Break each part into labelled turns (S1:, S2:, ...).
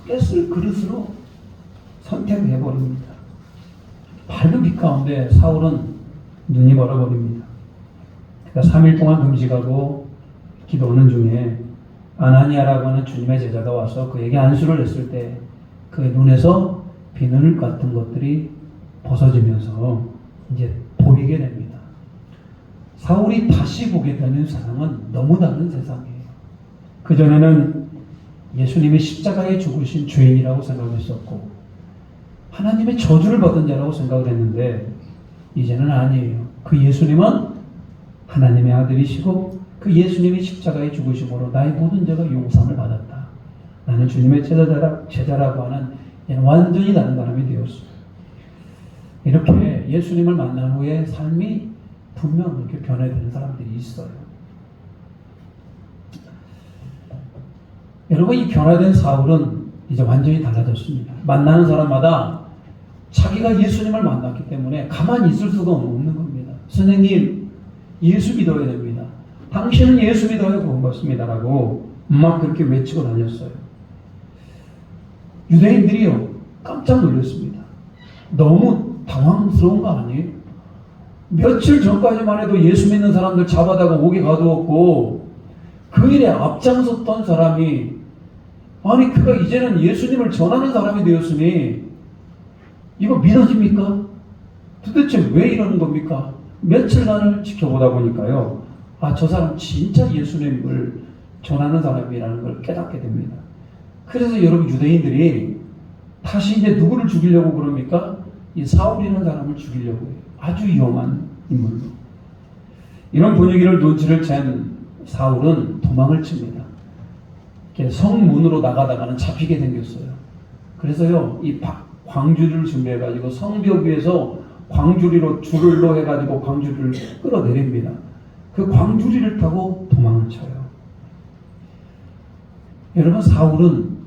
S1: 뺏을 그릇으로 선택해버립니다. 밝은 빛 가운데 사울은 눈이 멀어버립니다. 그러니까 3일 동안 금식하고 기도하는 중에 아나니아라고 하는 주님의 제자가 와서 그에게 안수를 했을 때 그의 눈에서 비늘 같은 것들이 벗어지면서 이제 보이게 됩니다. 사울이 다시 보게 되는 세상은 너무 다른 세상이에요. 그전에는 예수님이 십자가에 죽으신 죄인이라고 생각했었고 하나님의 저주를 받은 자라고 생각을 했는데 이제는 아니에요. 그 예수님은 하나님의 아들이시고 그 예수님이 십자가에 죽으심으로 나의 모든 죄가 용서를 받았다. 나는 주님의 제자라고 하는 완전히 다른 사람이 되었어요. 이렇게 예수님을 만난 후에 삶이 분명 이렇게 변화되는 사람들이 있어요. 여러분, 이 변화된 사울은 이제 완전히 달라졌습니다. 만나는 사람마다 자기가 예수님을 만났기 때문에 가만히 있을 수가 없는 겁니다. 선생님, 예수 믿어야 됩니다. 당신은 예수 믿어야 구원받습니다라고 막 그렇게 외치고 다녔어요. 유대인들이요, 깜짝 놀랐습니다. 너무 당황스러운 거 아니에요? 며칠 전까지만 해도 예수 믿는 사람들 잡아다가 옥에 가두었고 그 일에 앞장섰던 사람이 아니 그가 이제는 예수님을 전하는 사람이 되었으니 이거 믿어집니까? 도대체 왜 이러는 겁니까? 며칠간을 지켜보다 보니까요, 아, 저 사람 진짜 예수님을 전하는 사람이라는 걸 깨닫게 됩니다. 그래서 여러분, 유대인들이 다시 이제 누구를 죽이려고 그럽니까? 이 사울이라는 사람을 죽이려고 해요. 아주 위험한 인물로. 이런 분위기를 눈치를 챈 사울은 도망을 칩니다. 성문으로 나가다가는 잡히게 생겼어요. 그래서요, 이 광주리를 준비해가지고 성벽 위에서 광주리로 줄로 해가지고 광주리를 끌어내립니다. 그 광주리를 타고 도망을 쳐요. 여러분, 사울은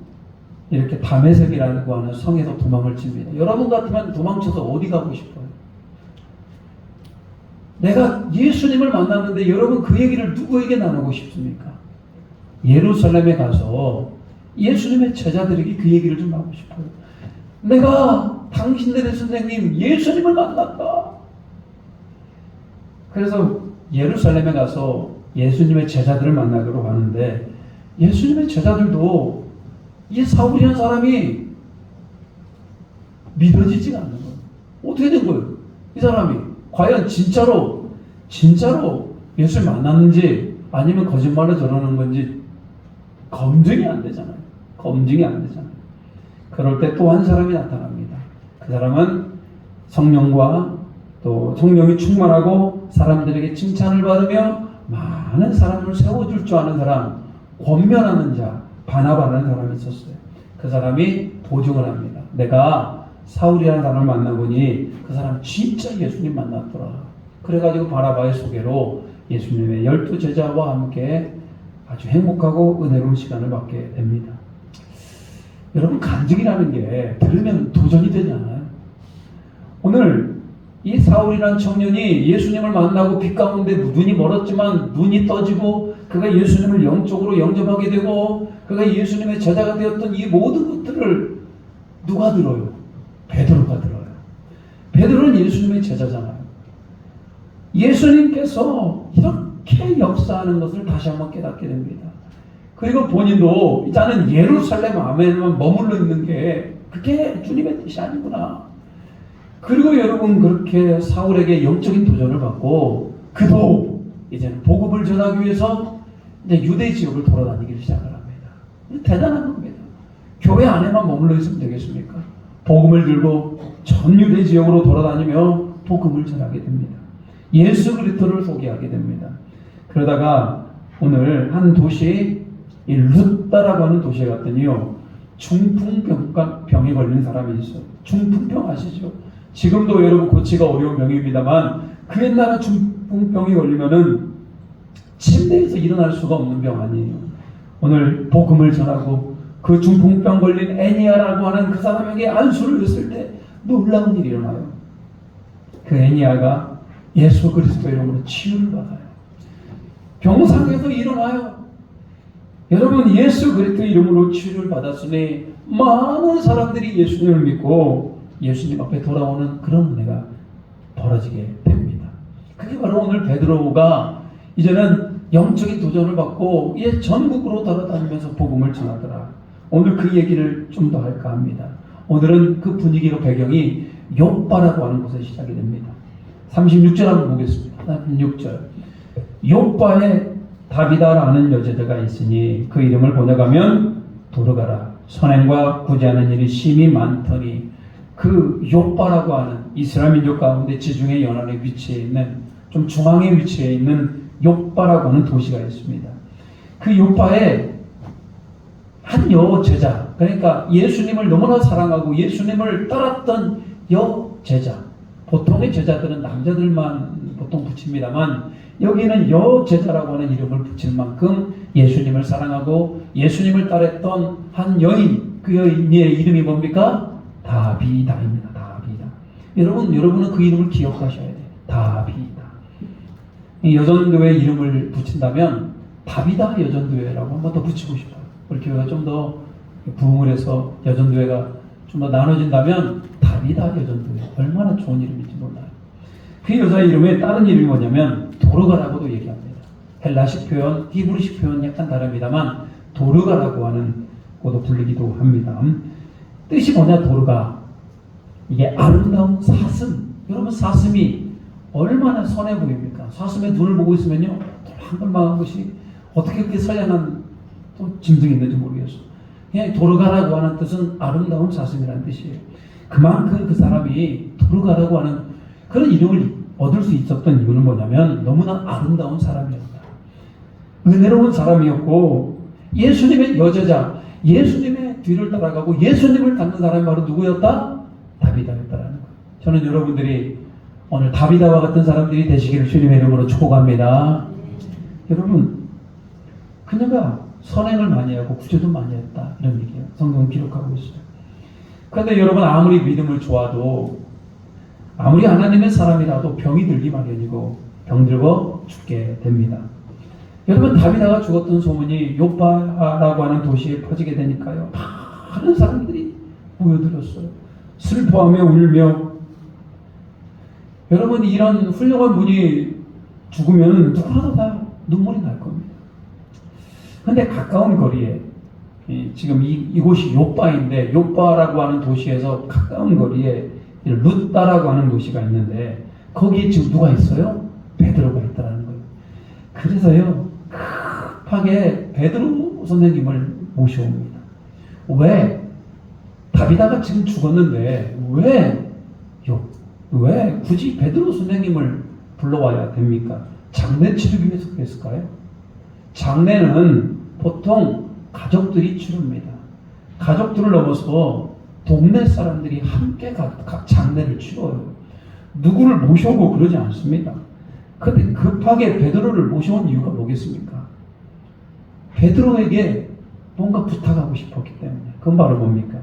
S1: 이렇게 다메섹이라고 하는 성에서 도망을 칩니다. 여러분 같으면 도망쳐서 어디 가고 싶어요? 내가 예수님을 만났는데 여러분 그 얘기를 누구에게 나누고 싶습니까? 예루살렘에 가서 예수님의 제자들에게 그 얘기를 좀 하고 싶어요. 내가 당신들의 선생님 예수님을 만났다. 그래서 예루살렘에 가서 예수님의 제자들을 만나기로 하는데 예수님의 제자들도 이 사울이라는 사람이 믿어지지가 않는 거예요. 어떻게 된 거예요? 이 사람이 과연 진짜로 예수를 만났는지 아니면 거짓말을 저러는 건지 검증이 안 되잖아요. 그럴 때 또 한 사람이 나타납니다. 그 사람은 성령과 또 성령이 충만하고 사람들에게 칭찬을 받으며 많은 사람을 세워줄 줄 아는 사람, 권면하는 자, 바나바라는 사람이 있었어요. 그 사람이 보증을 합니다. 내가 사울이라는 사람을 만나보니 그 사람 진짜 예수님 만났더라. 그래가지고 바나바의 소개로 예수님의 12 제자와 함께 아주 행복하고 은혜로운 시간을 갖게 됩니다. 여러분, 간증이라는 게 들으면 도전이 되지 않아요? 오늘 이 사울이라는 청년이 예수님을 만나고 빛 가운데 눈이 멀었지만 눈이 떠지고 그가 예수님을 영적으로 영접하게 되고 그가 예수님의 제자가 되었던 이 모든 것들을 누가 들어요? 베드로가 들어요. 베드로는 예수님의 제자잖아요. 예수님께서 이렇게 역사하는 것을 다시 한번 깨닫게 됩니다. 그리고 본인도 나는 예루살렘 아멘만 머물러 있는 게 그게 주님의 뜻이 아니구나. 그리고 여러분, 그렇게 사울에게 영적인 도전을 받고 그도 이제는 복음을 전하기 위해서 이제 유대 지역을 돌아다니기 시작을 합니다. 대단한 겁니다. 교회 안에만 머물러 있으면 되겠습니까? 복음을 들고 전 유대 지역으로 돌아다니며 복음을 전하게 됩니다. 예수 그리스도를 소개하게 됩니다. 그러다가 오늘 한 도시, 이 루다라고 하는 도시에 갔더니요, 중풍병에 걸린 사람이 있어요. 중풍병 아시죠? 지금도 여러분 고치가 어려운 병입니다만 그 옛날에 중풍병이 걸리면은 침대에서 일어날 수가 없는 병 아니에요. 오늘 복음을 전하고 그 중풍병 걸린 애니아라고 하는 그 사람에게 안수를 했을 때 놀라운 일이 일어나요. 그 애니아가 예수 그리스도 이름으로 치유를 받아요. 병상에서 일어나요. 여러분, 예수 그리스도 이름으로 치유를 받았으니 많은 사람들이 예수님을 믿고 예수님 앞에 돌아오는 그런 은혜가 벌어지게 됩니다. 그게 바로 오늘 베드로가 이제는 영적인 도전을 받고 이제 전국으로 돌아다니면서 복음을 전하더라. 오늘 그 얘기를 좀 더 할까 합니다. 오늘은 그 분위기와 배경이 욥바라고 하는 곳에 시작이 됩니다. 36절 한번 보겠습니다. 36절. 욥바에 다비다라는 여자가 있으니 그 이름을 번역하면 도르가라. 선행과 구제하는 일이 심히 많더니 그 욥바라고 하는 이스라엘 민족 가운데 지중해 연안에 위치해 있는 좀 중앙에 위치해 있는 욥바라고 하는 도시가 있습니다. 그 욥바에 한 여제자, 그러니까 예수님을 너무나 사랑하고 예수님을 따랐던 여제자, 보통의 제자들은 남자들만 보통 붙입니다만 여기는 여제자라고 하는 이름을 붙일 만큼 예수님을 사랑하고 예수님을 따랐던 한 여인, 그 여인의 이름이 뭡니까? 다비다입니다. 다비다. 여러분은 그 이름을 기억하셔야 돼요. 다비다. 이 여전도회 이름을 붙인다면 다비다 여전도회라고 한 번 더 붙이고 싶어요. 우리 교회가 좀 더 부흥을 해서 여전도회가 좀 더 나눠진다면 다비다 여전도회. 얼마나 좋은 이름인지 몰라요. 그 여자의 이름에 다른 이름이 뭐냐면 도르가라고도 얘기합니다. 헬라식 표현, 히브리식 표현 약간 다릅니다만 도르가라고 하는 것도 불리기도 합니다. 뜻이 뭐냐, 도르가. 이게 아름다운 사슴. 여러분, 사슴이 얼마나 선해 보입니까? 사슴의 눈을 보고 있으면요, 한글망한 것이 어떻게 그렇게 선량한 또 짐승이 있는지 모르겠어. 그냥 도르가라고 하는 뜻은 아름다운 사슴이라는 뜻이에요. 그만큼 그 사람이 도르가라고 하는 그런 이름을 얻을 수 있었던 이유는 뭐냐면 너무나 아름다운 사람이었다. 은혜로운 사람이었고 예수님의 여제자, 예수님의 뒤를 따라가고 예수님을 닮는 사람이 바로 누구였다? 다비다였다라는 거예요. 저는 여러분들이 오늘 다비다와 같은 사람들이 되시기를 주님의 이름으로 축복합니다. 여러분, 그녀가 선행을 많이 하고 구제도 많이 했다, 이런 얘기예요. 성경은 기록하고 있어요. 그런데 여러분, 아무리 믿음을 좋아도 아무리 하나님의 사람이라도 병이 들기 마련이고 병들고 죽게 됩니다. 여러분, 다비다가 죽었던 소문이 욥바라고 하는 도시에 퍼지게 되니까요, 많은 사람들이 모여들었어요. 슬퍼하며 울며. 여러분, 이런 훌륭한 분이 죽으면 누구라도 다 눈물이 날 겁니다. 그런데 가까운 거리에 지금 이곳이 욥바인데 욥바라고 하는 도시에서 가까운 거리에 룻다라고 하는 도시가 있는데 거기에 지금 누가 있어요? 베드로가 있다라는 거예요. 그래서요, 급하게 베드로 선생님을 모셔옵니다. 왜? 다비다가 지금 죽었는데 왜 굳이 베드로 선생님을 불러와야 됩니까? 장례 치르기 위해서 그랬을까요? 장례는 보통 가족들이 치릅니다. 가족들을 넘어서 동네 사람들이 함께 각 장례를 치러요. 누구를 모셔오고 그러지 않습니다. 그런데 급하게 베드로를 모셔온 이유가 뭐겠습니까? 베드로에게 뭔가 부탁하고 싶었기 때문에. 그건 바로 뭡니까?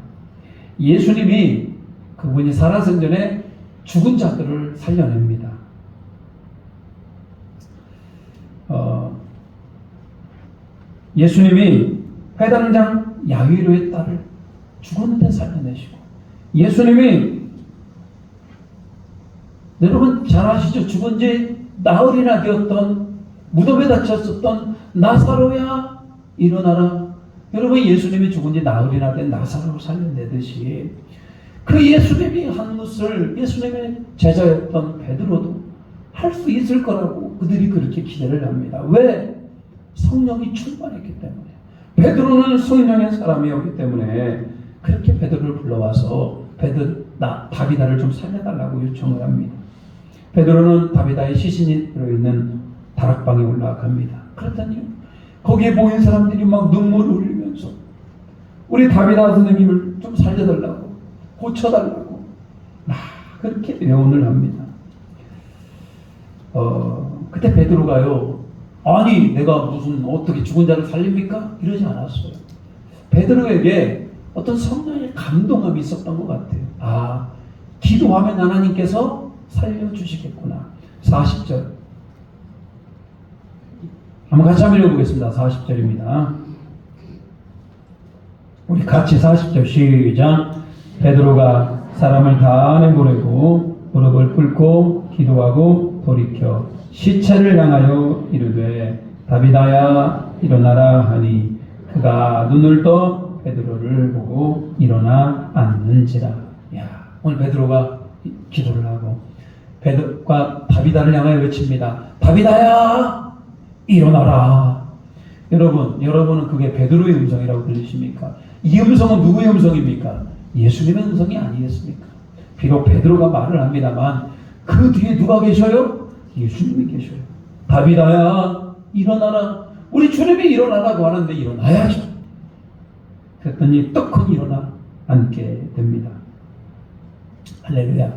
S1: 예수님이 그분이 살아선 전에 죽은 자들을 살려냅니다. 예수님이 회당장 야위로의 딸을 죽었는데 살려내시고, 예수님이 여러분 잘 아시죠? 죽은 지 나흘이나 되었던 무덤에 닫혔었던 나사로야 일어나라. 여러분, 예수님이 죽은 지 나흘이나 된 나사로를 살려내듯이 그 예수님이 한 것을 예수님의 제자였던 베드로도 할 수 있을 거라고 그들이 그렇게 기대를 합니다. 왜? 성령이 충만했기 때문에. 베드로는 성령의 사람이었기 때문에 그렇게 베드로를 불러와서 다비다를 좀 살려달라고 요청을 합니다. 베드로는 다비다의 시신이 들어있는 다락방에 올라갑니다. 그랬더니 거기에 모인 사람들이 막 눈물을 흘리면서 우리 다비다 선생님을 좀 살려달라고, 고쳐달라고 막 그렇게 애원을 합니다. 그때 베드로가요, 아니 내가 무슨 어떻게 죽은 자를 살립니까? 이러지 않았어요. 베드로에게 어떤 성령의 감동함이 있었던 것 같아요. 아, 기도하면 하나님께서 살려주시겠구나. 40절 한번 같이 한번 읽어보겠습니다. 40절입니다. 우리 같이 40절 시작. 베드로가 사람을 다 내보내고 무릎을 꿇고 기도하고 돌이켜 시체를 향하여 이르되 다비다야 일어나라 하니 그가 눈을 떠 베드로를 보고 일어나 앉는지라. 야, 오늘 베드로가 기도를 하고 베드로가 다비다를 향하여 외칩니다. 다비다야 일어나라. 여러분은 그게 베드로의 음성이라고 들리십니까? 이 음성은 누구의 음성입니까? 예수님의 음성이 아니겠습니까? 비록 베드로가 말을 합니다만 그 뒤에 누가 계셔요? 예수님이 계셔요. 다비다야 일어나라. 우리 주님이 일어나라고 하는데 일어나야죠. 그랬더니 떡하니 일어나 앉게 됩니다. 할렐루야.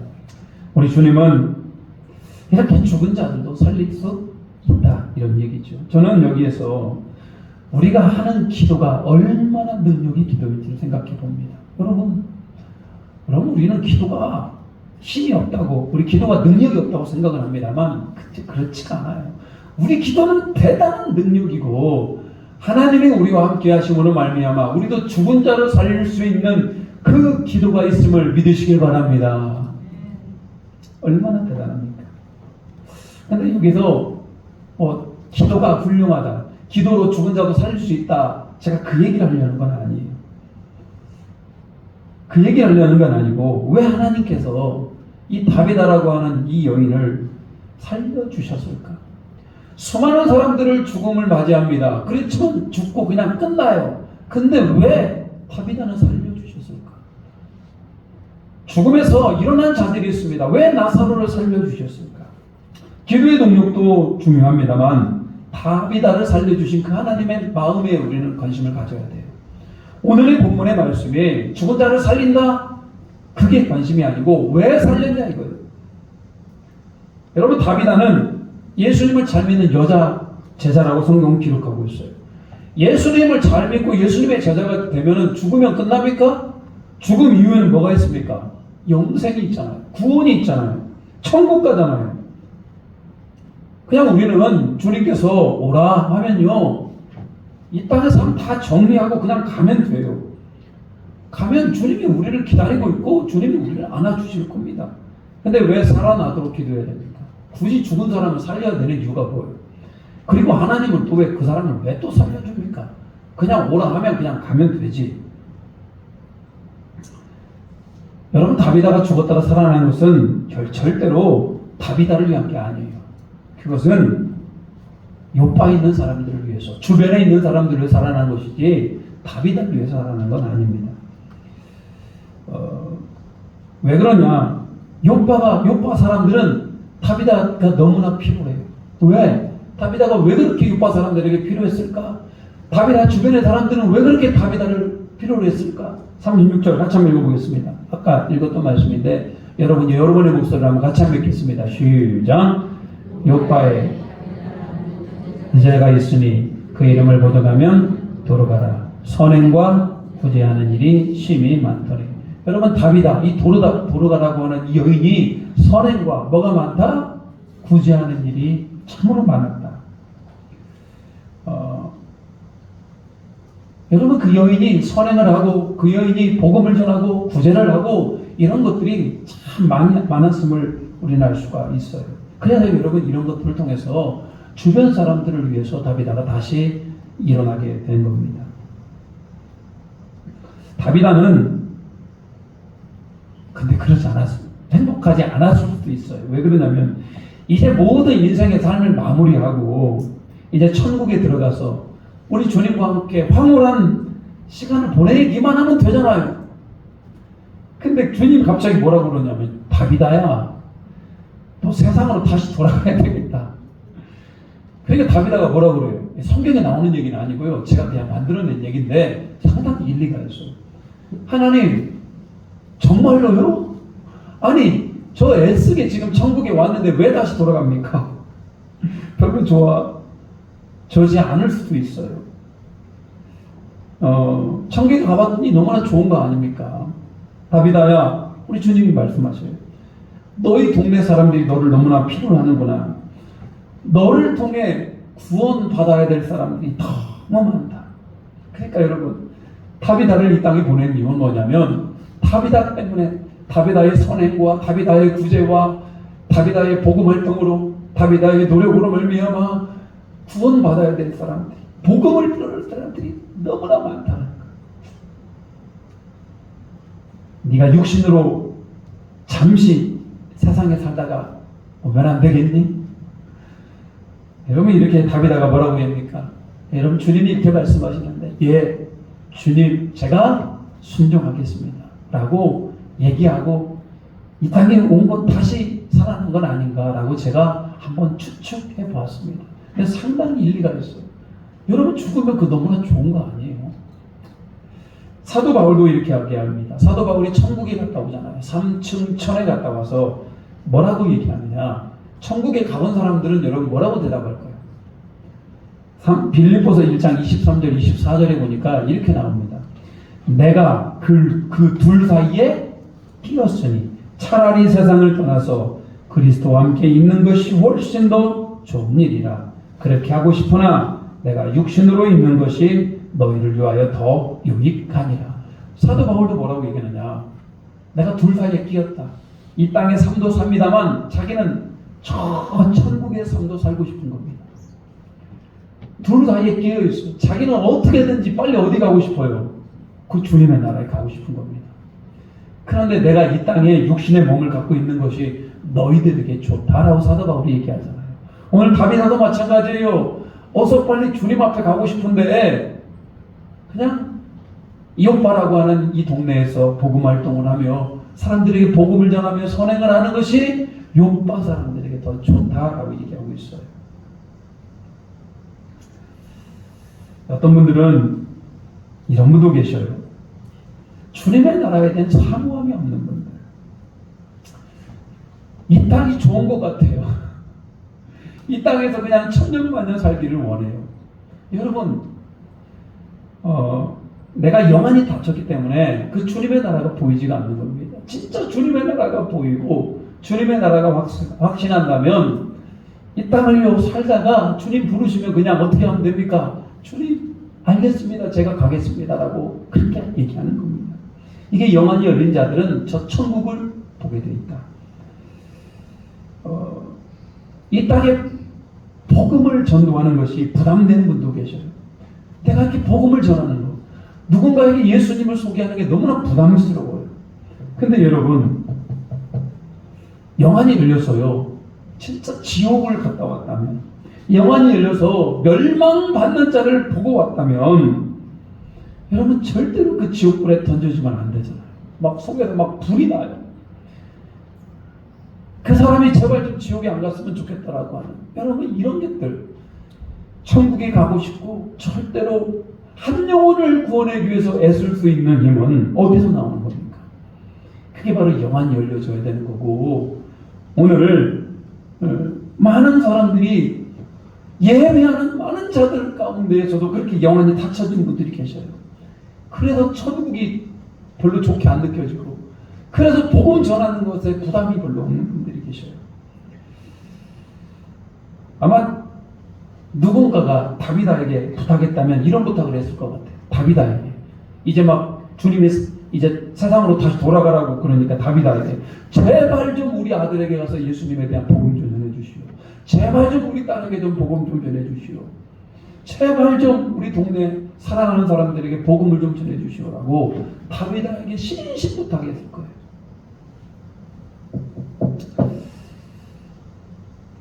S1: 우리 주님은 이렇게 죽은 자들도 살릴 수 있다, 이런 얘기죠. 저는 여기에서 우리가 하는 기도가 얼마나 능력이 기도인지를 생각해 봅니다. 여러분 우리는 기도가 힘이 없다고, 우리 기도가 능력이 없다고 생각을 합니다만 그렇지가 않아요. 우리 기도는 대단한 능력이고 하나님이 우리와 함께 하심으로 말미암아 우리도 죽은 자를 살릴 수 있는 그 기도가 있음을 믿으시길 바랍니다. 얼마나 대단합니까? 그런데 여기서 기도가 훌륭하다, 기도로 죽은 자도 살릴 수 있다, 제가 그 얘기를 하려는 건 아니에요. 그 얘기를 하려는 건 아니고 왜 하나님께서 이 다비다라고 하는 이 여인을 살려주셨을까? 수많은 사람들을 죽음을 맞이합니다. 그렇지만 죽고 그냥 끝나요. 근데 왜 다비다는 살려주셨을까? 죽음에서 일어난 자들이 있습니다. 왜 나사로를 살려주셨을까? 기도의 동력도 중요합니다만 다비다를 살려주신 그 하나님의 마음에 우리는 관심을 가져야 돼요. 오늘의 본문의 말씀이 죽은 자를 살린다? 그게 관심이 아니고 왜 살렸냐 이거예요. 여러분, 다비다는 예수님을 잘 믿는 여자 제자라고 성경은 기록하고 있어요. 예수님을 잘 믿고 예수님의 제자가 되면 죽으면 끝납니까? 죽음 이후에는 뭐가 있습니까? 영생이 있잖아요. 구원이 있잖아요. 천국 가잖아요. 그냥 우리는 주님께서 오라 하면요, 이 땅에서 다 정리하고 그냥 가면 돼요. 가면 주님이 우리를 기다리고 있고 주님이 우리를 안아주실 겁니다. 근데 왜 살아나도록 기도해야 됩니까? 굳이 죽은 사람을 살려야 되는 이유가 뭐예요? 그리고 하나님은 또 왜 그 사람을 왜 또 살려줍니까? 그냥 오라 하면 그냥 가면 되지. 여러분, 다비다가 죽었다가 살아나는 것은 절대로 다비다를 위한 게 아니에요. 그것은 요바에 있는 사람들을 위해서, 주변에 있는 사람들을 위해서 살아난 것이지 다비다를 위해서 살아난 건 아닙니다. 왜 그러냐? 요바 사람들은 다비다가 너무나 필요해요. 왜? 다비다가 왜 그렇게 요바 사람들에게 필요했을까? 다비다 주변의 사람들은 왜 그렇게 다비다를 필요로 했을까? 36절 같이 한번 읽어보겠습니다. 아까 읽었던 말씀인데 여러분이 여러분의 목소리를 한번 같이 한번 읽겠습니다. 시작. 요바에 제가 있으니 그 이름을 보존하면 도로가라. 선행과 구제하는 일이 심히 많더니. 여러분, 다비다, 이 도로가라고 하는 이 여인이 선행과 뭐가 많다? 구제하는 일이 참으로 많았다. 여러분, 그 여인이 선행을 하고 그 여인이 복음을 전하고 구제를 하고 이런 것들이 참 많았음을 우리는 알 수가 있어요. 그래서 여러분, 이런 것들을 통해서 주변 사람들을 위해서 다비다가 다시 일어나게 된 겁니다. 다비다는 근데 그러지 않았어요. 행복하지 않았을 수도 있어요. 왜 그러냐면 이제 모든 인생의 삶을 마무리하고 이제 천국에 들어가서 우리 주님과 함께 황홀한 시간을 보내기만 하면 되잖아요. 근데 주님 갑자기 뭐라고 그러냐면 다비다야, 너 세상으로 다시 돌아가야 되겠다. 그러니까 다비다가 뭐라고 그래요? 성경에 나오는 얘기는 아니고요, 제가 그냥 만들어낸 얘기인데 상당히 일리가 있어요. 하나님, 정말로요? 아니, 저 애쓰게 지금 천국에 왔는데 왜 다시 돌아갑니까? 별로 좋지 않을 수도 있어요. 천국에 가봤더니 너무나 좋은 거 아닙니까? 다비다야, 우리 주님이 말씀하셔요. 너희 동네 사람들이 너를 너무나 필요로 하는구나. 너를 통해 구원 받아야 될 사람들이 너무 많다. 그러니까 여러분, 다비다를 이 땅에 보낸 이유는 뭐냐면 다비다 때문에, 다비다의 선행과 다비다의 구제와 다비다의 복음 활동으로, 다비다의 노력으로 말미암아 구원받아야 될 사람들이, 복음을 들을 사람들이 너무나 많다는 거예요. 네가 육신으로 잠시 세상에 살다가 오면 안 되겠니? 여러분, 이렇게 다비다가 뭐라고 합니까? 여러분, 주님이 이렇게 말씀하시는데, 예, 주님, 제가 순종하겠습니다 라고 얘기하고 이 땅에 온 건 다시 살아난 건 아닌가라고 제가 한번 추측해 보았습니다. 근데 상당히 일리가 있어요. 여러분, 죽으면 그 너무나 좋은 거 아니에요? 사도 바울도 이렇게 얘기합니다. 사도 바울이 천국에 갔다 오잖아요. 3층 천에 갔다 와서 뭐라고 얘기하느냐? 천국에 가본 사람들은 여러분 뭐라고 대답할 거예요? 빌립보서 1장 23절 24절에 보니까 이렇게 나옵니다. 내가 그 둘 사이에 끼었으니 차라리 세상을 떠나서 그리스도와 함께 있는 것이 훨씬 더 좋은 일이라. 그렇게 하고 싶으나 내가 육신으로 있는 것이 너희를 위하여 더 유익하니라. 사도 바울도 뭐라고 얘기하느냐? 내가 둘 사이에 끼었다. 이 땅의 삶도 삽니다만 자기는 저 천국의 삶도 살고 싶은 겁니다. 둘 사이에 끼어 있어요. 자기는 어떻게든지 빨리 어디 가고 싶어요? 그 주님의 나라에 가고 싶은 겁니다. 그런데 내가 이 땅에 육신의 몸을 갖고 있는 것이 너희들에게 좋다라고 사도 바울이 얘기하잖아요. 오늘 다비다도 마찬가지예요. 어서 빨리 주님 앞에 가고 싶은데 그냥 이오빠라고 하는 이 동네에서 복음 활동을 하며 사람들에게 복음을 전하며 선행을 하는 것이 요빠 사람들에게 더 좋다라고 얘기하고 있어요. 어떤 분들은 이런 분도 계셔요. 주님의 나라에 대한 사모함이 없는 분들. 이 땅이 좋은 것 같아요. 이 땅에서 그냥 천년만년 살기를 원해요. 여러분, 내가 영안이 닫혔기 때문에 그 주님의 나라가 보이지가 않는 겁니다. 진짜 주님의 나라가 보이고 주님의 나라가 확신한다면 이 땅을 살다가 주님 부르시면 그냥 어떻게 하면 됩니까? 주님, 알겠습니다. 제가 가겠습니다라고 그렇게 얘기하는 겁니다. 이게 영안이 열린 자들은 저 천국을 보게 돼 있다. 이 땅에 복음을 전도하는 것이 부담되는 분도 계셔요. 내가 이렇게 복음을 전하는 거, 누군가에게 예수님을 소개하는 게 너무나 부담스러워요. 근데 여러분, 영안이 열려서요, 진짜 지옥을 갔다 왔다면, 영안이 열려서 멸망받는 자를 보고 왔다면, 여러분 절대로 그 지옥불에 던져지면 안 되잖아요. 막 속에서 막 불이 나요. 그 사람이 제발 좀 지옥에 안 갔으면 좋겠다라고 하는, 여러분 이런 것들, 천국에 가고 싶고 절대로 한 영혼을 구원하기 위해서 애쓸 수 있는 힘은 어디서 나오는 겁니까? 그게 바로 영안이 열려져야 되는 거고, 오늘 많은 사람들이 예배하는 많은 자들 가운데에서도 그렇게 영안이 닫혀진 분들이 계셔요. 그래서 천국이 별로 좋게 안 느껴지고, 그래서 복음 전하는 것에 부담이 별로 없는 분들이 계셔요. 아마 누군가가 다비다에게 부탁했다면 이런 부탁을 했을 것 같아요. 다비다에게 이제 막 주님이 이제 세상으로 다시 돌아가라고 그러니까 다비다에게 제발 좀 우리 아들에게 가서 예수님에 대한 복음 좀 전해주시오. 제발 좀 우리 딸에게 좀 복음 좀 전해주시오. 제발 좀 우리 동네 사랑하는 사람들에게 복음을 좀 전해주시오라고 다비다에게 신신 부탁했을 거예요.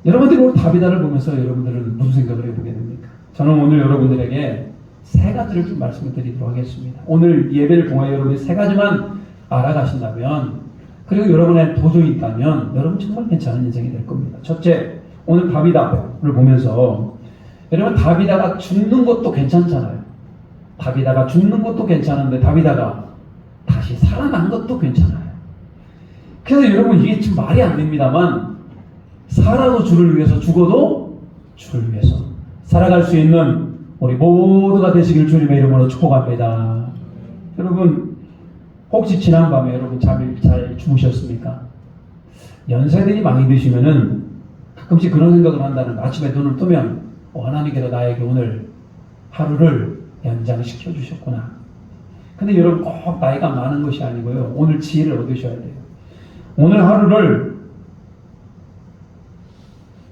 S1: 여러분들이 오늘 다비다를 보면서 여러분들은 무슨 생각을 해보게 됩니까? 저는 오늘 여러분들에게 세 가지를 좀 말씀을 드리도록 하겠습니다. 오늘 예배를 통하여 여러분이 세 가지만 알아가신다면, 그리고 여러분의 도전이 있다면 여러분 정말 괜찮은 인생이 될 겁니다. 첫째, 오늘 다비다를 보면서 여러분, 다비다가 죽는 것도 괜찮잖아요. 다비다가 죽는 것도 괜찮은데 다비다가 다시 살아난 것도 괜찮아요. 그래서 여러분, 이게 지금 말이 안 됩니다만, 살아도 주를 위해서, 죽어도 주를 위해서 살아갈 수 있는 우리 모두가 되시길 주님의 이름으로 축복합니다. 여러분, 혹시 지난밤에 여러분 잠을 잘 주무셨습니까? 연세들이 많이 드시면은 가끔씩 그런 생각을 한다는 거. 아침에 눈을 뜨면 하나님께서 나에게 오늘 하루를 연장시켜 주셨구나. 근데 여러분 꼭 나이가 많은 것이 아니고요. 오늘 지혜를 얻으셔야 돼요. 오늘 하루를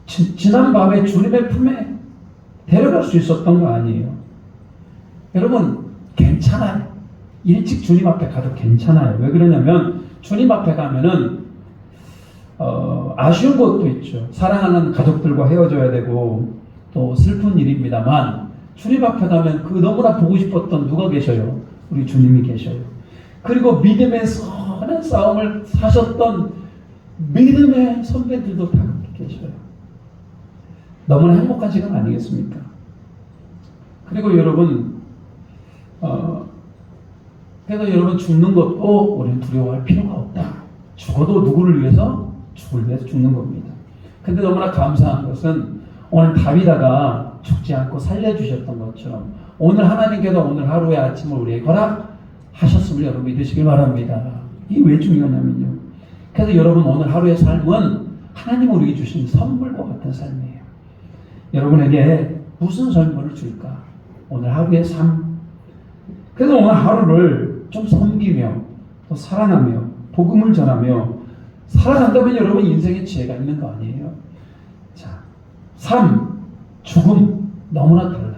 S1: 지난 밤에 주님의 품에 데려갈 수 있었던 거 아니에요. 여러분 괜찮아요. 일찍 주님 앞에 가도 괜찮아요. 왜 그러냐면 주님 앞에 가면은 아쉬운 것도 있죠. 사랑하는 가족들과 헤어져야 되고 또 슬픈 일입니다만 주님 앞에 가면 그 너무나 보고 싶었던 누가 계셔요? 우리 주님이 계셔요. 그리고 믿음의 선한 싸움을 사셨던 믿음의 선배들도 다 계셔요. 너무나 행복한 시간 아니겠습니까? 그리고 여러분 그래서 여러분 죽는 것도 우리는 두려워할 필요가 없다. 죽어도 누구를 위해서? 죽을 위해서 죽는 겁니다. 근데 너무나 감사한 것은 오늘 다비다가 죽지 않고 살려주셨던 것처럼 오늘 하나님께서 오늘 하루의 아침을 우리에게 허락하셨음을 여러분 믿으시길 바랍니다. 이게 왜 중요하냐면요. 그래서 여러분 오늘 하루의 삶은 하나님이 우리에게 주신 선물과 같은 삶이에요. 여러분에게 무슨 선물을 줄까? 오늘 하루의 삶. 그래서 오늘 하루를 좀 섬기며 또 사랑하며 복음을 전하며 살아간다면 여러분 인생에 지혜가 있는 거 아니에요? 자, 삶, 죽음 너무나 달라요.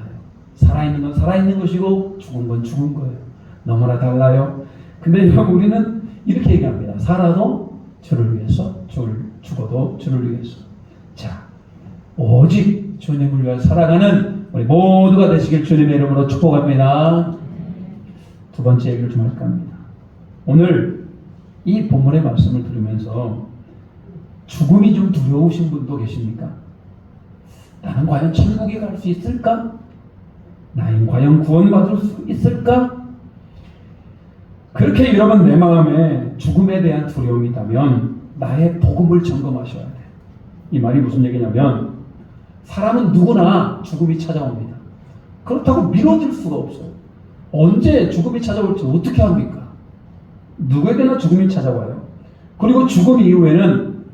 S1: 살아있는 건 살아있는 것이고 죽은 건 죽은 거예요. 너무나 달라요. 근데 여러분 우리는 이렇게 얘기합니다. 살아도 주를 위해서, 죽어도 주를 위해서. 자, 오직 주님을 위해 살아가는 우리 모두가 되시길 주님의 이름으로 축복합니다. 두 번째 얘기를 좀 할까 합니다. 오늘 이 본문의 말씀을 들으면서 죽음이 좀 두려우신 분도 계십니까? 나는 과연 천국에 갈 수 있을까? 나는 과연 구원받을 수 있을까? 그렇게 여러분 내 마음에 죽음에 대한 두려움이 있다면 나의 복음을 점검하셔야 돼. 이 말이 무슨 얘기냐면 사람은 누구나 죽음이 찾아옵니다. 그렇다고 미뤄질 수가 없어요. 언제 죽음이 찾아올지 어떻게 합니까? 누구에게나 죽음이 찾아와요. 그리고 죽음 이후에는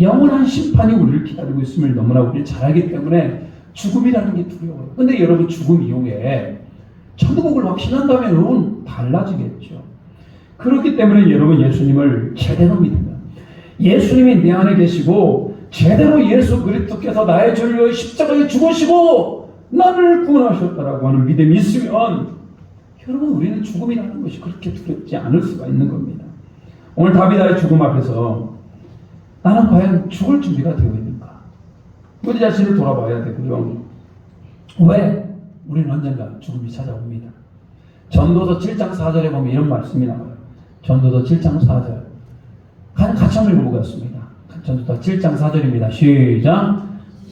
S1: 영원한 심판이 우리를 기다리고 있음을 너무나 우리 잘 알기 때문에 죽음이라는 게 두려워요. 근데 여러분 죽음 이후에 천국을 확신한다면 여러분 달라지겠죠. 그렇기 때문에 여러분 예수님을 제대로 믿으면 예수님이 내 안에 계시고 제대로 예수 그리스도께서 나의 죄를 위해 십자가에 죽으시고 나를 구원하셨다라고 하는 믿음이 있으면 여러분 우리는 죽음이라는 것이 그렇게 두렵지 않을 수가 있는 겁니다. 오늘 다비다의 죽음 앞에서 나는 과연 죽을 준비가 되어 있는가? 우리 자신을 돌아봐야 되고요. 왜? 우리는 언젠가 죽음이 찾아옵니다. 전도서 7장 4절에 보면 이런 말씀이 나와요. 전도서 7장 4절 같이 한번 읽어보겠습니다. 전도서 7장 4절입니다. 시작.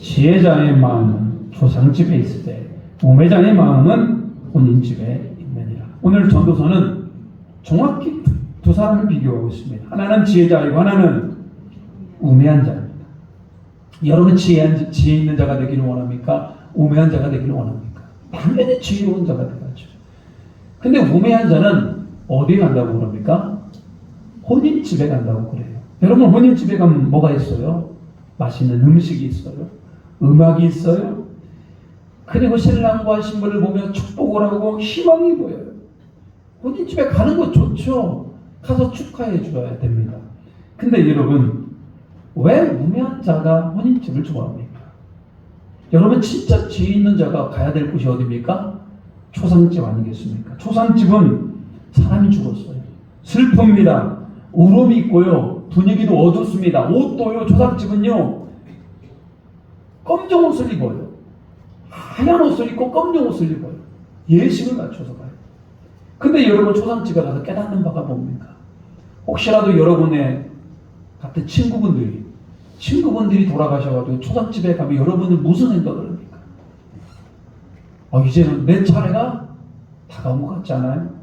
S1: 지혜자의 마음은 조상집에 있을 때 우매자의 마음은 혼인집에 있느니라. 오늘 전도서는 정확히 두 사람을 비교하고 있습니다. 하나는 지혜자이고 하나는 우매한 자입니다. 여러분 지혜 있는 자가 되기를 원합니까? 우매한 자가 되기를 원합니까? 당연히 지혜로운 자가 되겠죠. 근데 우매한 자는 어디에 간다고 그럽니까? 혼인집에 간다고 그래요. 여러분 혼인집에 가면 뭐가 있어요? 맛있는 음식이 있어요. 음악이 있어요. 그리고 신랑과 신부를 보며 축복을 하고 희망이 보여요. 혼인집에 가는 거 좋죠. 가서 축하해 줘야 됩니다. 근데 여러분 왜 우매한 자가 혼인집을 좋아합니까? 여러분 진짜 지혜 있는 자가 가야 될 곳이 어디입니까? 초상집 아니겠습니까? 초상집은 사람이 죽었어요. 슬픕니다. 울음이 있고요. 분위기도 어둡습니다. 옷도요. 초상집은요. 검정 옷을 입어요. 하얀 옷을 입고 검정 옷을 입어요. 예식을 맞춰서 가요. 근데 여러분 초상집에 가서 깨닫는 바가 뭡니까? 혹시라도 여러분의 같은 친구분들이 돌아가셔가지고 초상집에 가면 여러분은 무슨 생각을 합니까? 이제는 내 차례가 다가온 것 같지 않아요?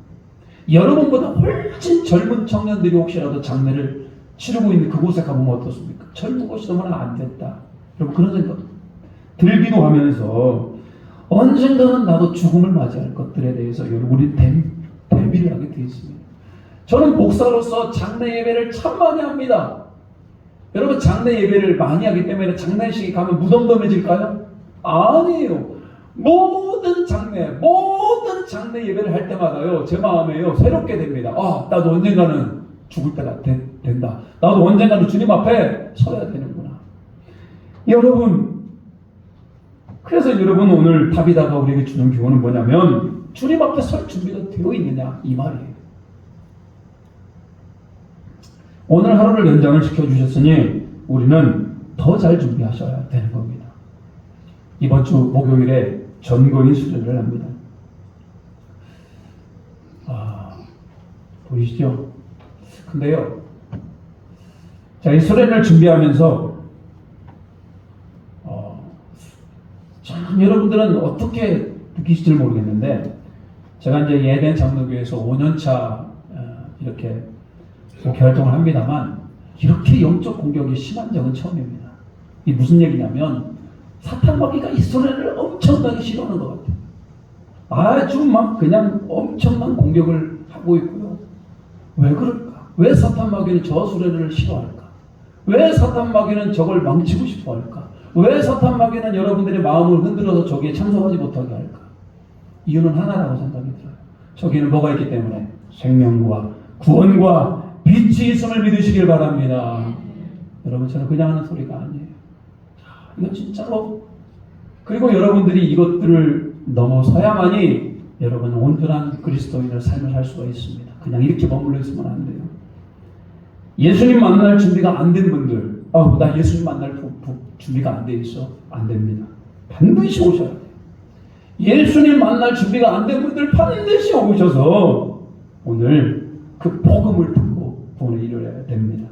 S1: 여러분보다 훨씬 젊은 청년들이 혹시라도 장례를 치르고 있는 그곳에 가보면 어떻습니까? 젊은 곳이 너무나 안 됐다. 여러분 그런 생각 들기도 하면서 언젠가는 나도 죽음을 맞이할 것들에 대해서 여러분이 대비를 하게 되어 있습니다. 저는 목사로서 장례 예배를 참 많이 합니다. 여러분 장례 예배를 많이 하기 때문에 장례식에 가면 무덤덤해질까요? 아니에요. 모든 장례 예배를 할 때마다요, 제 마음에요, 새롭게 됩니다. 아, 나도 언젠가는 죽을 때가 된다. 나도 언젠가는 주님 앞에 서야 되는구나. 여러분, 그래서 여러분, 오늘 다비다가 우리에게 주는 교훈은 뭐냐면, 주님 앞에 설 준비가 되어 있느냐, 이 말이에요. 오늘 하루를 연장을 시켜주셨으니 우리는 더 잘 준비하셔야 되는 겁니다. 이번 주 목요일에 전거인 수련을 합니다. 보이시죠? 근데요, 자, 이 수련을 준비하면서 참 여러분들은 어떻게 느끼실지 모르겠는데, 제가 이제 예덴 장로교에서 5년차 이렇게 목회 활동을 합니다만, 이렇게 영적 공격이 심한 적은 처음입니다. 이게 무슨 얘기냐면, 사탄마귀가 이 수련을 엄청나게 싫어하는 것 같아요. 아주 막 그냥 엄청난 공격을 하고 있고요. 왜 그럴까? 왜 사탄마귀는 저 수련을 싫어할까? 왜 사탄마귀는 저걸 망치고 싶어 할까? 왜 사탄마귀는 여러분들의 마음을 흔들어서 저기에 참석하지 못하게 할까? 이유는 하나라고 생각이 들어요. 저기에는 뭐가 있기 때문에? 생명과 구원과 빛이 있음을 믿으시길 바랍니다. 여러분, 저는 그냥 하는 소리가 아니에요. 이건 진짜로. 그리고 여러분들이 이것들을 넘어서야만이 여러분은 온전한 그리스도인의 삶을 살 수가 있습니다. 그냥 이렇게 머물러 있으면 안 돼요. 예수님 만날 준비가 안 된 분들, 나 예수님 만날 준비가 안 돼 있어. 안 됩니다. 반드시 오셔야 돼요. 예수님 만날 준비가 안 된 분들 반드시 오셔서 오늘 그 복음을 듣고 구원을 이루어야 됩니다.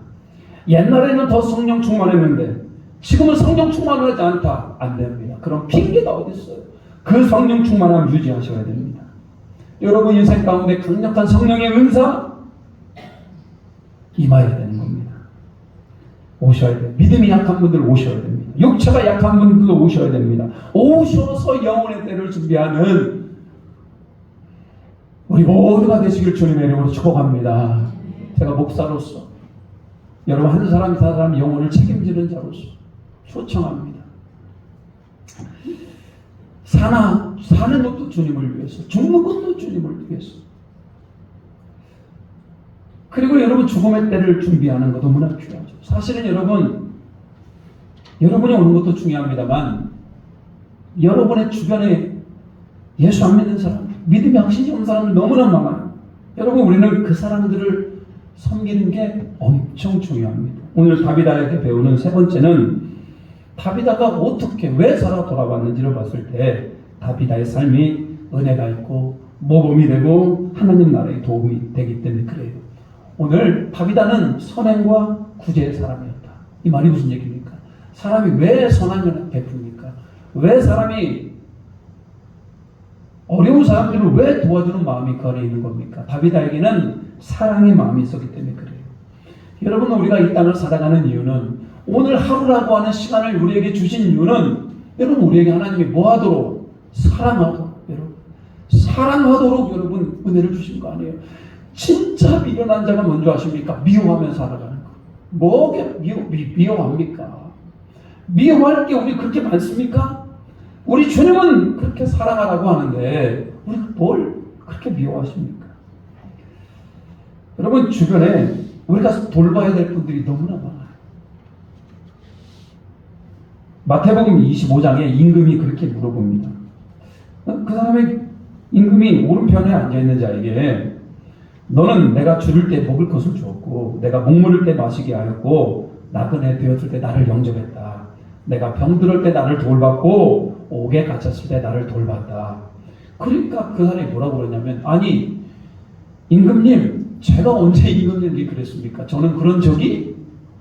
S1: 옛날에는 더 성령 충만했는데 지금은 성령 충만하지 않다. 안 됩니다. 그럼 핑계가 어디 있어요? 그 성령 충만함 유지하셔야 됩니다. 여러분 인생 가운데 강력한 성령의 은사 임해야 되는 겁니다. 오셔야 돼요. 믿음이 약한 분들 오셔야 됩니다. 육체가 약한 분들도 오셔야 됩니다. 오셔서 영혼의 때를 준비하는 우리 모두가 되시길 주님의 이름으로 축복합니다. 제가 목사로서 여러분 한 사람 영혼을 책임지는 자로서 초청합니다. 사는 것도 주님을 위해서, 죽는 것도 주님을 위해서. 그리고 여러분 죽음의 때를 준비하는 것 너무나 중요하죠. 사실은 여러분이 오는 것도 중요합니다만 여러분의 주변에 예수 안 믿는 사람, 믿음이 확신이 없는 사람들 너무나 많아요. 여러분 우리는 그 사람들을 섬기는 게 엄청 중요합니다. 오늘 다비다에게 배우는 세 번째는 다비다가 어떻게 왜 살아 돌아왔는지를 봤을 때 다비다의 삶이 은혜가 있고 모범이 되고 하나님 나라에 도움이 되기 때문에 그래요. 오늘 다비다는 선행과 구제의 사람이었다. 이 말이 무슨 얘기입니까? 사람이 왜 선행을 베풉니까? 왜 사람이 어려운 사람들을 왜 도와주는 마음이 그 안에 있는 겁니까? 다비다에게는 사랑의 마음이 있었기 때문에 그래요. 여러분 우리가 이 땅을 살아가는 이유는 오늘 하루라고 하는 시간을 우리에게 주신 이유는 여러분 우리에게 하나님이 뭐하도록? 사랑하도록 여러분. 사랑하도록 여러분 은혜를 주신 거 아니에요. 진짜 미련한 자가 뭔지 아십니까? 미워하면서 살아가는 거. 뭐게 미워합니까? 미워할 게 우리 그렇게 많습니까? 우리 주님은 그렇게 사랑하라고 하는데 우리가 뭘 그렇게 미워하십니까? 여러분 주변에 우리가 돌봐야 될 분들이 너무나 많아요. 마태복음 25장에 임금이 그렇게 물어봅니다. 그 사람의 임금이 오른편에 앉아있는 자에게 너는 내가 줄일 때 먹을 것을 주었고 내가 목마를 때 마시게 하였고 나그네 되었을 때 나를 영접했다. 내가 병들을 때 나를 돌봤고 옥에 갇혔을 때 나를 돌봤다. 그러니까 그 사람이 뭐라고 그러냐면 아니 임금님 제가 언제 임금님이 그랬습니까? 저는 그런 적이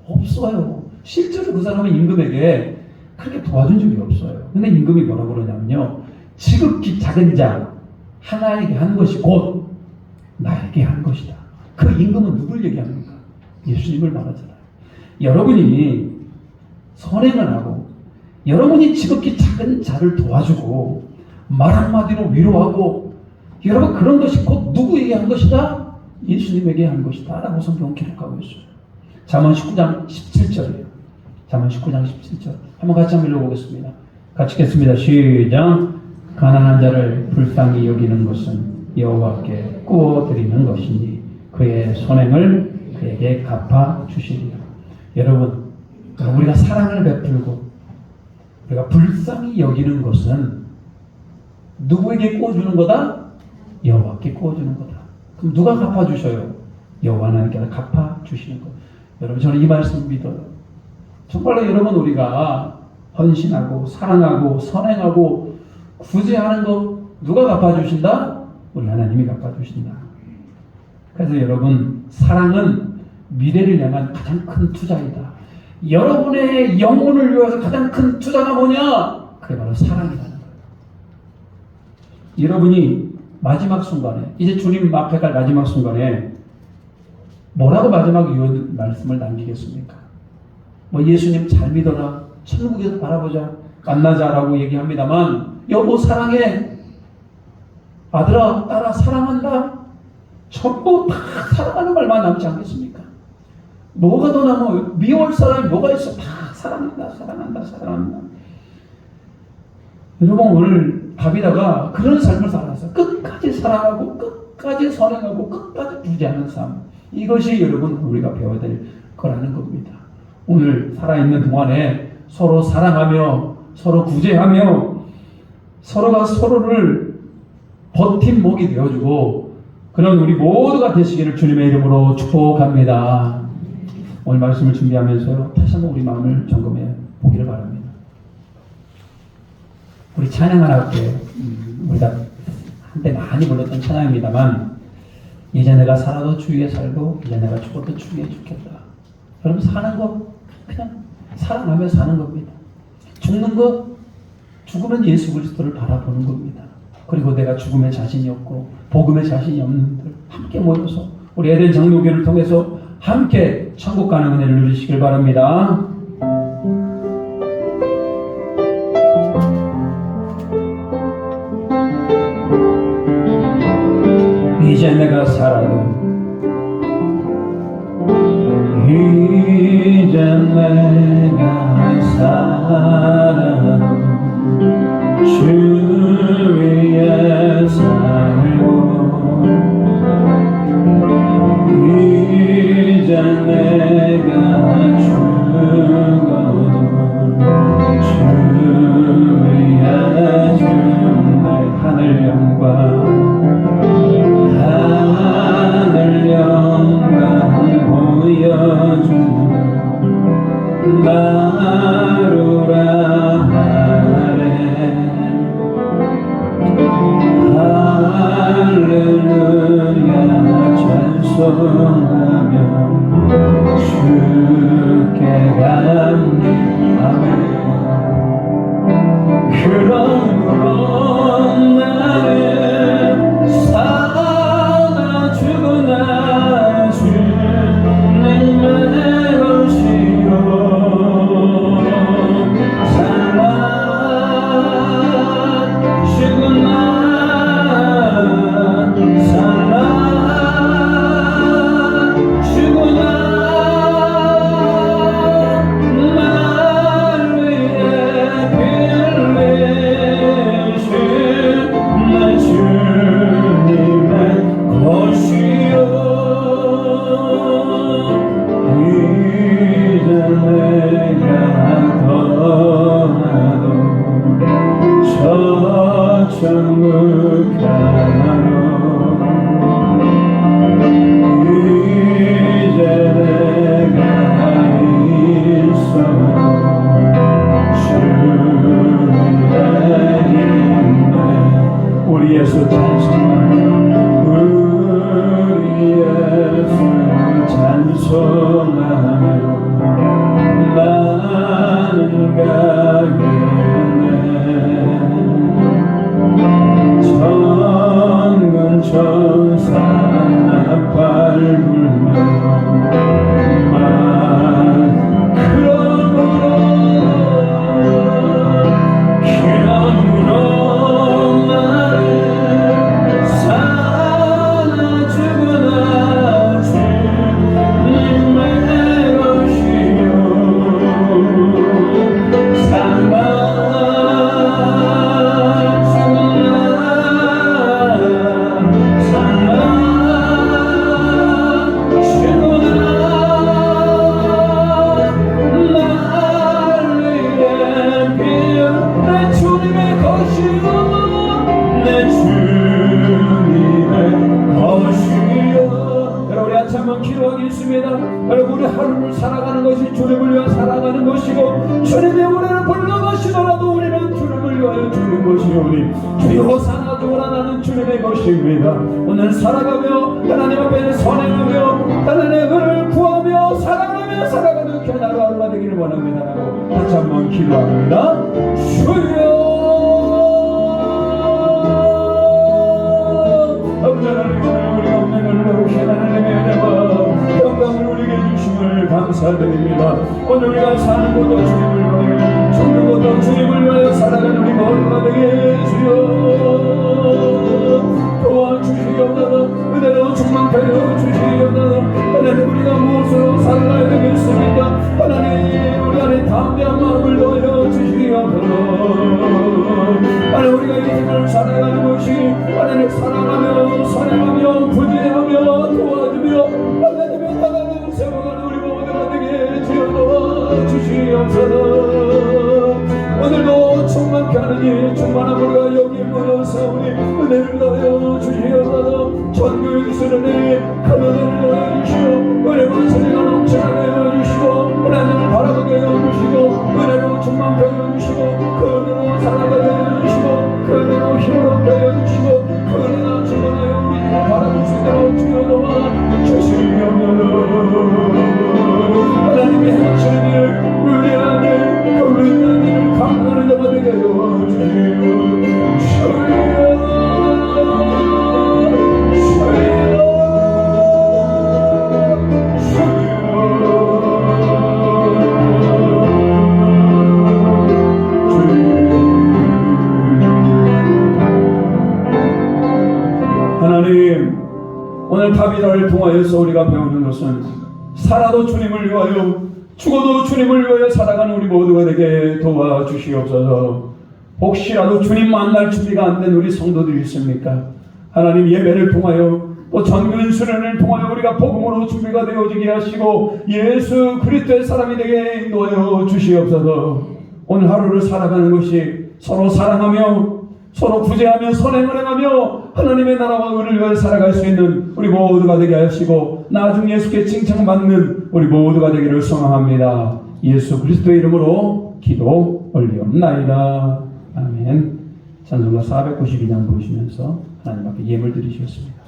S1: 없어요. 실제로 그 사람은 임금에게 그렇게 도와준 적이 없어요. 근데 임금이 뭐라고 그러냐면요. 지극히 작은 자 하나에게 한 것이 곧 나에게 한 것이다. 그 임금은 누굴 얘기합니까? 예수님을 말하잖아요. 여러분이 선행을 하고 여러분이 지극히 작은 자를 도와주고 말 한마디로 위로하고 여러분 그런 것이 곧 누구에게 한 것이다? 예수님에게 한 것이다 라고 성경은 기록하고 있어요. 잠언 19장 17절이에요. 잠언 19장 17절 한번 같이 한번 읽어보겠습니다. 같이 읽겠습니다. 시작. 가난한 자를 불쌍히 여기는 것은 여호와께 구워드리는 것이니 그의 선행을 그에게 갚아 주시리라. 여러분, 우리가 사랑을 베풀고 우리가 불쌍히 여기는 것은 누구에게 구워주는 거다? 여호와께 구워주는 거다. 그럼 누가 갚아주셔요? 여호와 하나님께서 갚아주시는 것. 여러분, 저는 이 말씀 믿어요. 정말로 여러분, 우리가 헌신하고 사랑하고 선행하고 구제하는 거 누가 갚아주신다? 우리 하나님이 갚아주신다. 그래서 여러분, 사랑은 미래를 향한 가장 큰 투자이다. 여러분의 영혼을 위해서 가장 큰 투자가 뭐냐? 그게 바로 사랑이라는 거예요. 여러분이 마지막 순간에, 이제 주님 앞에 갈 마지막 순간에 뭐라고 마지막 유언 말씀을 남기겠습니까? 뭐 예수님 잘 믿어라, 천국에서 바라보자, 만나자라고 얘기합니다만, 여보 사랑해, 아들아 딸아 사랑한다, 전부 다 사랑하는 말만 남지 않겠습니까? 뭐가 더 남아요? 미워할 사람이 뭐가 있어? 다 사랑한다, 사랑한다, 사랑한다. 여러분, 오늘 다비다가 그런 삶을 살았어요. 끝까지 사랑하고 끝까지 선행하고 끝까지 부지하는 삶. 이것이 여러분 우리가 배워야 될 거라는 겁니다. 오늘 살아있는 동안에 서로 사랑하며 서로 구제하며 서로가 서로를 버팀목이 되어주고 그런 우리 모두가 되시기를 주님의 이름으로 축복합니다. 오늘 말씀을 준비하면서 다시 한번 우리 마음을 점검해 보기를 바랍니다. 우리 찬양 하나 할게요. 우리가 한때 많이 불렀던 찬양입니다만, 이제 내가 살아도 주위에 살고 이제 내가 죽어도 주위에 죽겠다. 여러분, 사는 거 그냥 사랑하며 사는 겁니다. 죽는 거, 죽으면 예수 그리스도를 바라보는 겁니다. 그리고 내가 죽음에 자신이 없고 복음에 자신이 없는 분들 함께 모여서 우리 에덴 장로교를 통해서 함께 천국 가는 은혜를 누리시길 바랍니다. 이제 내가 살아도 이제 내가 살아도 주 위에 살고 이제 내가 죽어도 주 위에 주는 하늘 영광 보여주는 나루라 하네. 할렐루야 찬송하며 주께 감사하며 그러므로 나는 사나 죽으나 주는 것이요 살아 죽으나 살아 죽으나 날 위해 빌리신 날 주 다시 한번 기도하겠습니다. 여러분, 우리 하루를 살아가는 것이 주님을 위해 살아가는 것이고, 주님의 우리를 불러가시더라도 우리는 주님을 위하여 주는 것이오니 주여 살아주라. 나는 주님의 것입니다. 오늘 살아가며 하나님 앞에 선행하며 하나님의 은혜를 구하며 사랑하며 살아가는 귀한 하루가 되기를 원합니다 라고 다시 한번 기도합니다. 주여 아버지 하나님, 우리가 없는 은혜로 하나님의 은혜와 영광을 우리에게 주심을 감사드립니다. 오늘 우리가 사는 것도 주님을 위하여 죽는 것도 주님을 위하여 살아가는 우리 모두가 되게 주여 도와주시옵소서. 은혜로 충만하여 주시옵소서. 하나님, 우리가 무엇으로 살아야 되겠습니까? 하나님, 우리 안에 담대한 마음을 넣어 주시옵소서. 하나님, 우리가 이 세상을 살아가는 것이 하나님 사랑하며 선행하며 부지하며 도와주며 하나님의 나라를 세워가는 우리 모두가 되게 주여 도와주시옵소서. 오늘도 충만케 하느니 충만한 우리가 여기 모여서 우리 은혜를 넣어 주시옵소서. 전교육수련에 큰 은혜를 넣어 주시고 은혜로 세계가 넘쳐나게 하여 주시고 하나님을 바라보게 하여 주시고 은혜로 충만케 하여 주시고 그 은혜로 살아가게 하여 주시고 그 은혜로 힘으롭게 하여 주시고 그 은혜가 충만하여 우리 힘을 바라볼 수 있도록 주여 도와 주시옵소서. 하나님의 행하시는 일 우리 안에 그 은혜의 일을 감당하는 자가 되게 하여 주시옵소서. 하나님, 오늘 다비다를 통하여서 우리가 배우는 것은 살아도 주님을 위하여 죽어도 주님을 위하여 살아가는 우리 모두가 되게 도와주시옵소서. 혹시라도 주님 만날 준비가 안 된 우리 성도들이 있습니까? 하나님, 예배를 통하여 또 전근 수련을 통하여 우리가 복음으로 준비가 되어지게 하시고 예수 그리스도의 사람이 되게 인도하여 주시옵소서. 오늘 하루를 살아가는 것이 서로 사랑하며 서로 구제하며 선행을 행하며 하나님의 나라와 은혜를 위하여 살아갈 수 있는 우리 모두가 되게 하시고 나중 예수께 칭찬받는 우리 모두가 되기를 소망합니다. 예수 그리스도의 이름으로 기도 올리옵나이다. 아멘. 찬송가 492장 부르시면서 하나님 앞에 예물 드리시겠습니다.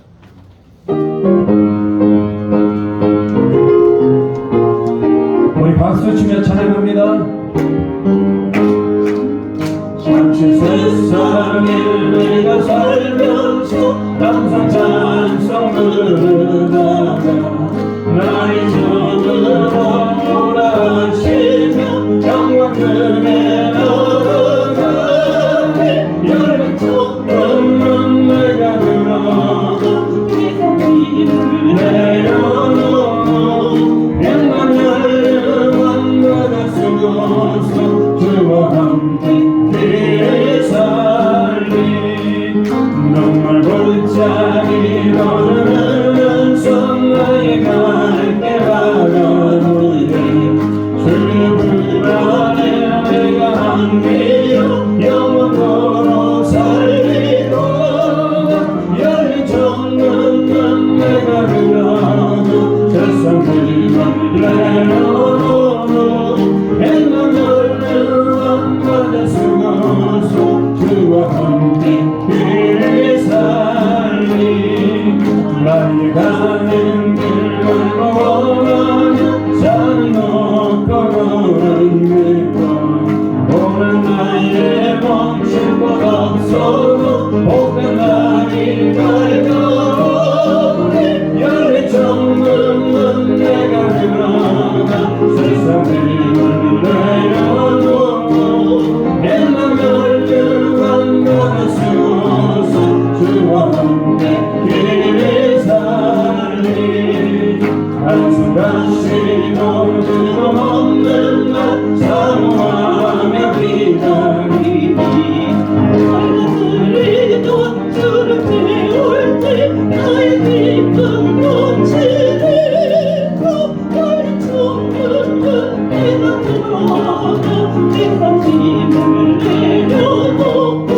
S1: 우리 박수 치며 찬양합니다. 잠시 세상에 내가 살면서 항상 찬송 부르다가 나의 주으로 돌아가시며 영광 그네 너가네 열정 없는 내가 들어도 내려놓고 행만 열려만 나가 쓰고서 주와 함께 정말 골짜기 걸으면서 나의 갈게 바라보니 주의 불안에 내가 함께여 영원토록 살리고 열린 정문은 내가 들어도 세상 불만 내려놓고 행만 열려 왕관에 쓰고서 주와 함께 나의 가는 길을 원하며 산을 놓고 걸은 길과 오늘 나의 멈출 곳 없어도 복된 날이 밝아오니 열린 정문은 내가 들어가 세상을 내려놓고 행만 열려 왕관을 쓰고서 주와 함께 한순간씩 오늘도 없는 날 사모하며 기다리니 하늘이도 주를 태울 때 나의 기쁨 넘치고 나의 정문은 내가 들어가 내가 짐을 내려놓고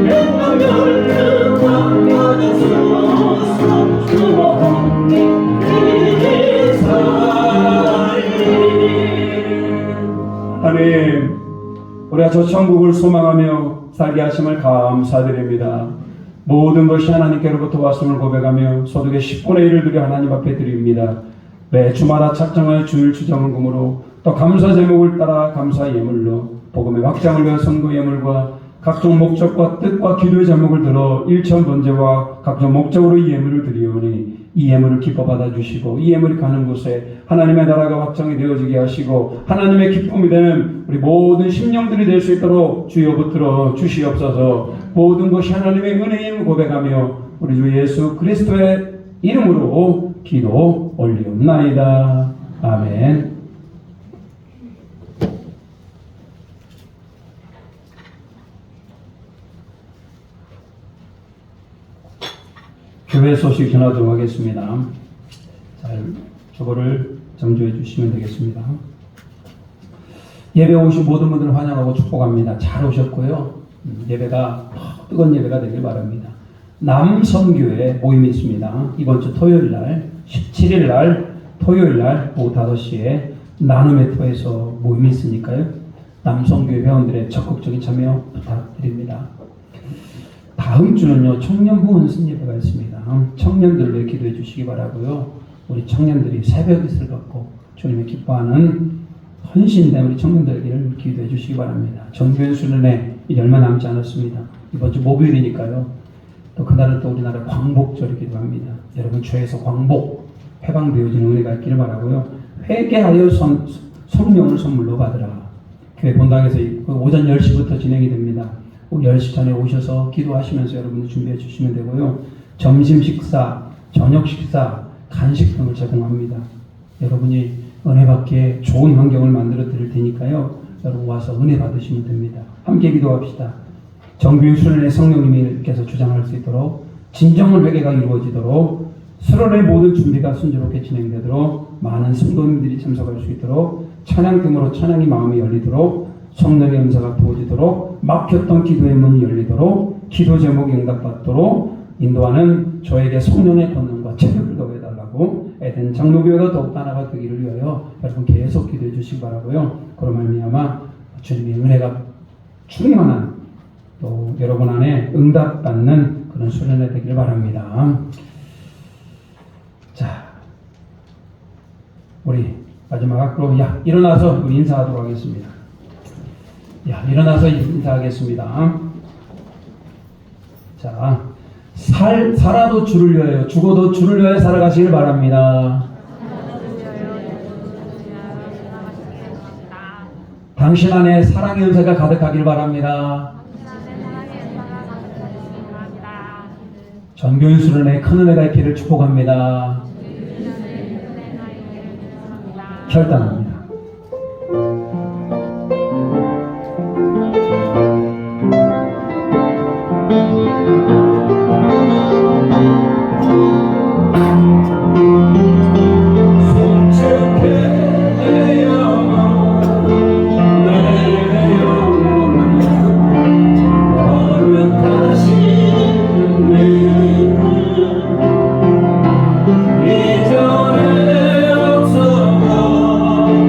S1: 내가 열려 왕관에 서서 주와 함께
S2: 하나님, 우리가 저 천국을 소망하며 살게 하심을 감사드립니다. 모든 것이 하나님께로부터 왔음을 고백하며 소득의 10분의 1을 드려 하나님 앞에 드립니다. 매 주마다 작정하여 주일 주정금으로 또 감사 제목을 따라 감사 예물로 복음의 확장을 위한 선거 예물과 각종 목적과 뜻과 기도의 제목을 들어 일천 번제와 각종 목적으로 이 예물을 드리오니 이 예물을 기뻐 받아주시고 이 예물이 가는 곳에 하나님의 나라가 확장이 되어지게 하시고 하나님의 기쁨이 되는 우리 모든 심령들이 될 수 있도록 주여 붙들어 주시옵소서. 모든 것이 하나님의 은혜임을 고백하며 우리 주 예수 그리스도의 이름으로 기도 올리옵나이다. 아멘. 교회 소식 전하도록 하겠습니다. 잘 저거를 정조해 주시면 되겠습니다. 예배 오신 모든 분들 환영하고 축복합니다. 잘 오셨고요. 예배가 뜨거운 예배가 되길 바랍니다. 남성교회 모임이 있습니다. 이번 주 토요일 날 17일 날 토요일 날 오후 5시에 나눔의 터에서 모임이 있으니까요. 남성교회 회원들의 적극적인 참여 부탁드립니다. 다음 주는요, 청년부 헌신 예배가 있습니다. 청년들을 위해 기도해 주시기 바라고요. 우리 청년들이 새벽 이슬을 받고 주님의 기뻐하는 헌신된 우리 청년들에게 기도해 주시기 바랍니다. 정교회 수련회 이제 얼마 남지 않았습니다. 이번 주 목요일이니까요. 또 그날은 또 우리나라 광복절이기도 합니다. 여러분 죄에서 광복, 해방되어지는 은혜가 있기를 바라고요. 회개하여 성령을 선물로 받으라. 교회 본당에서 오전 10시부터 진행이 됩니다. 10시 전에 오셔서 기도하시면서 여러분들 준비해 주시면 되고요. 점심 식사, 저녁 식사, 간식 등을 제공합니다. 여러분이 은혜 받기에 좋은 환경을 만들어 드릴 테니까요. 여러분 와서 은혜 받으시면 됩니다. 함께 기도합시다. 정교회 수련회 성령님께서 주장할 수 있도록 진정한 회개가 이루어지도록 수련회 모든 준비가 순조롭게 진행되도록 많은 성도님들이 참석할 수 있도록 찬양팀으로 찬양이 마음이 열리도록 성령의 은사가 부어지도록 막혔던 기도의 문이 열리도록 기도 제목이 응답받도록 인도하는 저에게 성령의 권능과 체력을 더해달라고 에덴 장로교회가 더욱 하나가 되기를 위하여 여러분 계속 기도해 주시기 바라고요. 그로 말미암아 주님의 은혜가 충만한 또 여러분 안에 응답받는 그런 수련회 되기를 바랍니다. 자, 우리 마지막 앞으로 일어나서 우리 인사하도록 하겠습니다. 일어나서 인사하겠습니다. 자, 살아도 주를 위하여, 죽어도 주를 위하여 살아가시길 바랍니다. 당신 안에 사랑의 은사가 가득하길 바랍니다. 전교인 수련회 큰 은혜가 있기를 축복합니다. 결단합니다.
S3: 이전에 없었던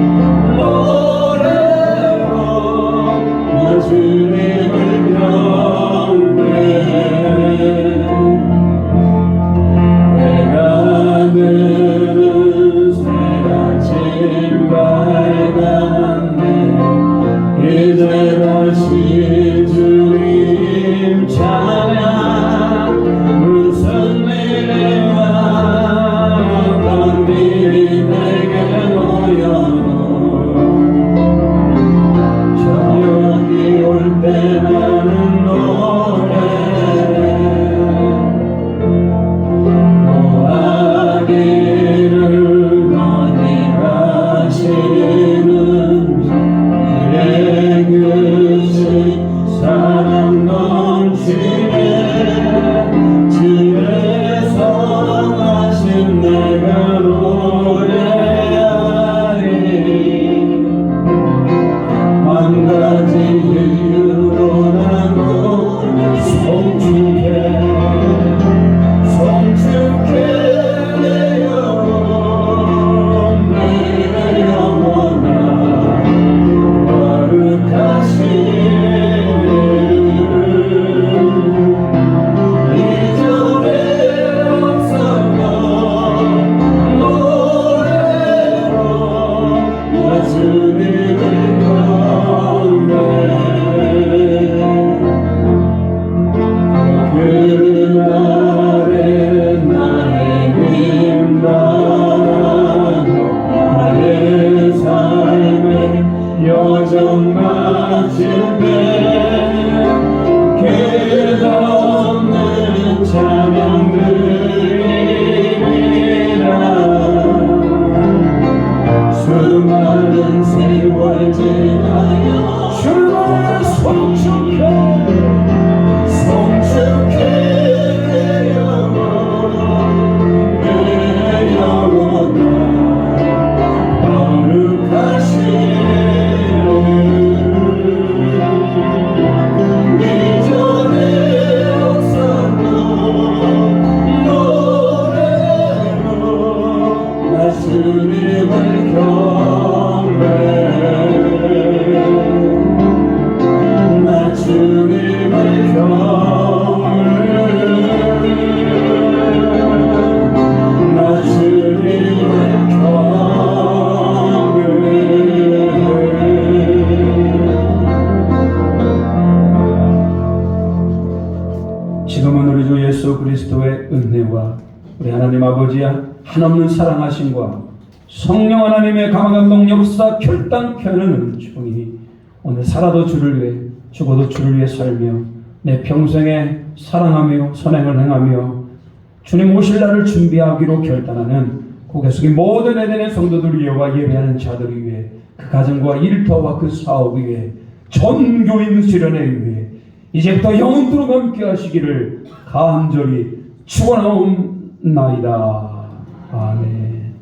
S2: 한없는 사랑하심과 성령 하나님의 감화감동 역사 결단케 하는 은총이 오늘 살아도 주를 위해 죽어도 주를 위해 살며 내 평생에 사랑하며 선행을 행하며 주님 오실 날을 준비하기로 결단하는 고개 숙인 모든 에덴의 성도들 위해와 예배하는 자들 위해 그 가정과 일터와 그 사업 위해 전 교인 수련회 위해 이제부터 영원토록 함께 하시기를 간절히 축원하옵나이다. 아멘.